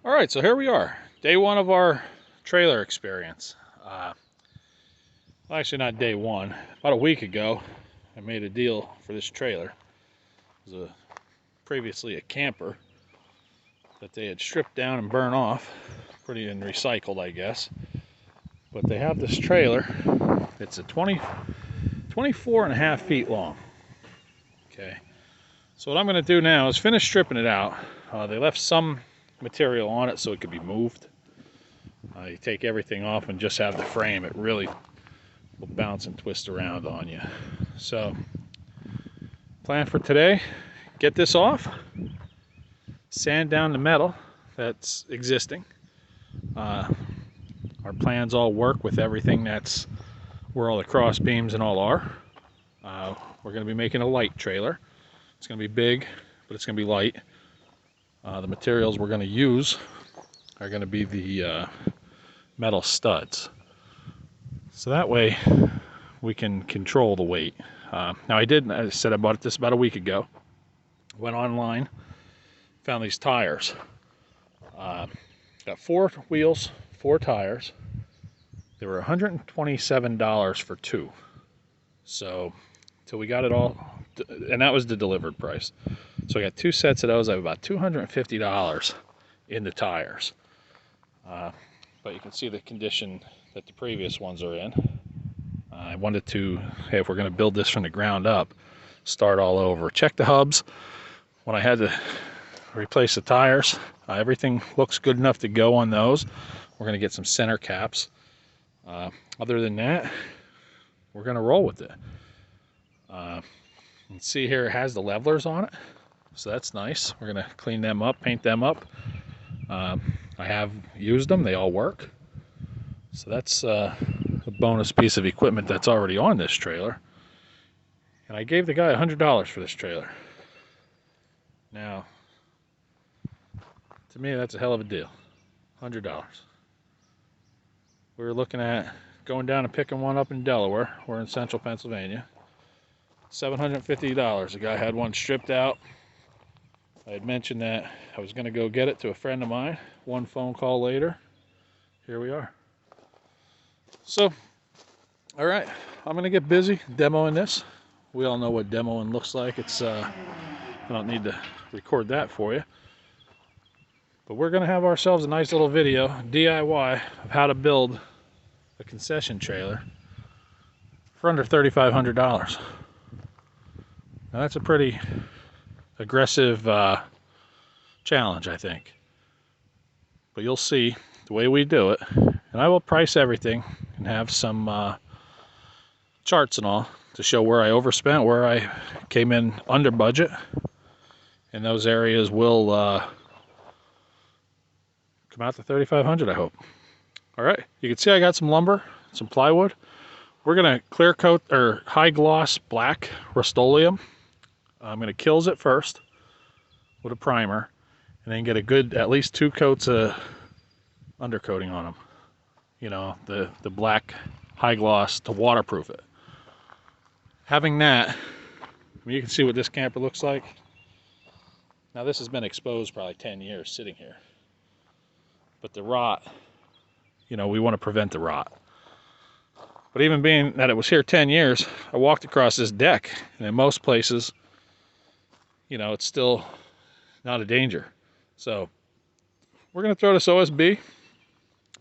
All right, so here we are, day one of our trailer experience. Well, actually, not day one. About a week ago, I made a deal for this trailer. It was previously a camper that they had stripped down and burned off, pretty and recycled, I guess. But they have this trailer. It's a 24 and a half feet long. Okay. So what I'm going to do now is finish stripping it out. They left some material on it so it could be moved. You take everything off and just have the frame. It really will bounce and twist around on you. So, plan for today, get this off, sand down the metal that's existing. Our plans all work with everything that's where all the cross beams and all are. We're going to be making a light trailer. It's going to be big, but it's going to be light. The materials we're going to use are going to be the metal studs. So that way we can control the weight. Now I said I bought this about a week ago. Went online, found these tires. Got 4 wheels, 4 tires. They were $127 for 2. So till we got it all, and that was the delivered price. So I got 2 sets of those. I have about $250 in the tires. But you can see the condition that the previous ones are in. I wanted to, hey, if we're going to build this from the ground up, start all over. Check the hubs. When I had to replace the tires, everything looks good enough to go on those. We're going to get some center caps. Other than that, we're going to roll with it. You can see here it has the levelers on it, so that's nice. We're going to clean them up, paint them up. I have used them. They all work. So that's a bonus piece of equipment that's already on this trailer. And I gave the guy $100 for this trailer. Now, to me, that's a hell of a deal. $100. We were looking at going down and picking one up in Delaware. We're in central Pennsylvania. $750. The guy had one stripped out. I had mentioned that I was going to go get it to a friend of mine. One phone call later, here we are. So, all right, I'm going to get busy demoing this. We all know what demoing looks like. I don't need to record that for you. But we're going to have ourselves a nice little video, DIY, of how to build a concession trailer for under $3,500. Now that's a pretty aggressive challenge, I think. But you'll see the way we do it. And I will price everything and have some charts and all to show where I overspent, where I came in under budget. And those areas will come out to $3,500, I hope. All right, you can see I got some lumber, some plywood. We're gonna clear coat or high gloss black Rust-Oleum. I'm gonna kills it first with a primer, and then get a good at least 2 coats of undercoating on them. You know, the black high gloss to waterproof it. Having that, I mean, you can see what this camper looks like. Now this has been exposed probably 10 years sitting here. But the rot, you know, we want to prevent the rot. But even being that it was here 10 years, I walked across this deck, and in most places, you know, it's still not a danger. So we're going to throw this OSB.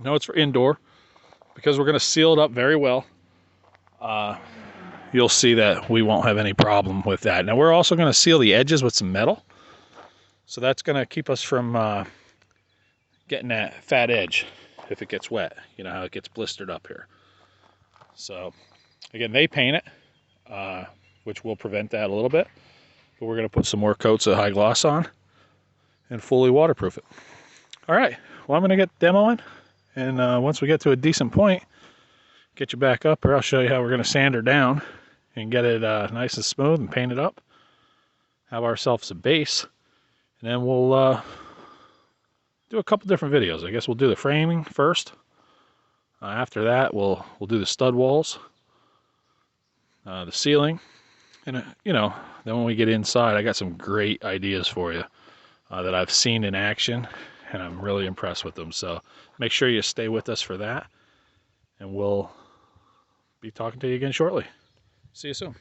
No, it's for indoor, because we're going to seal it up very well. You'll see that we won't have any problem with that. Now we're also going to seal the edges with some metal. So that's going to keep us from getting that fat edge if it gets wet. You know how it gets blistered up here. So again, they paint it, which will prevent that a little bit. But we're going to put some more coats of high gloss on and fully waterproof it. All right, well, I'm going to get demoing. And once we get to a decent point, get you back up, or I'll show you how we're going to sand her down and get it nice and smooth and paint it up. Have ourselves a base. And then we'll do a couple different videos. I guess we'll do the framing first. After that, we'll do the stud walls, the ceiling, and you know, then when we get inside, I got some great ideas for you that I've seen in action and I'm really impressed with them. So make sure you stay with us for that, and we'll be talking to you again shortly. See you soon.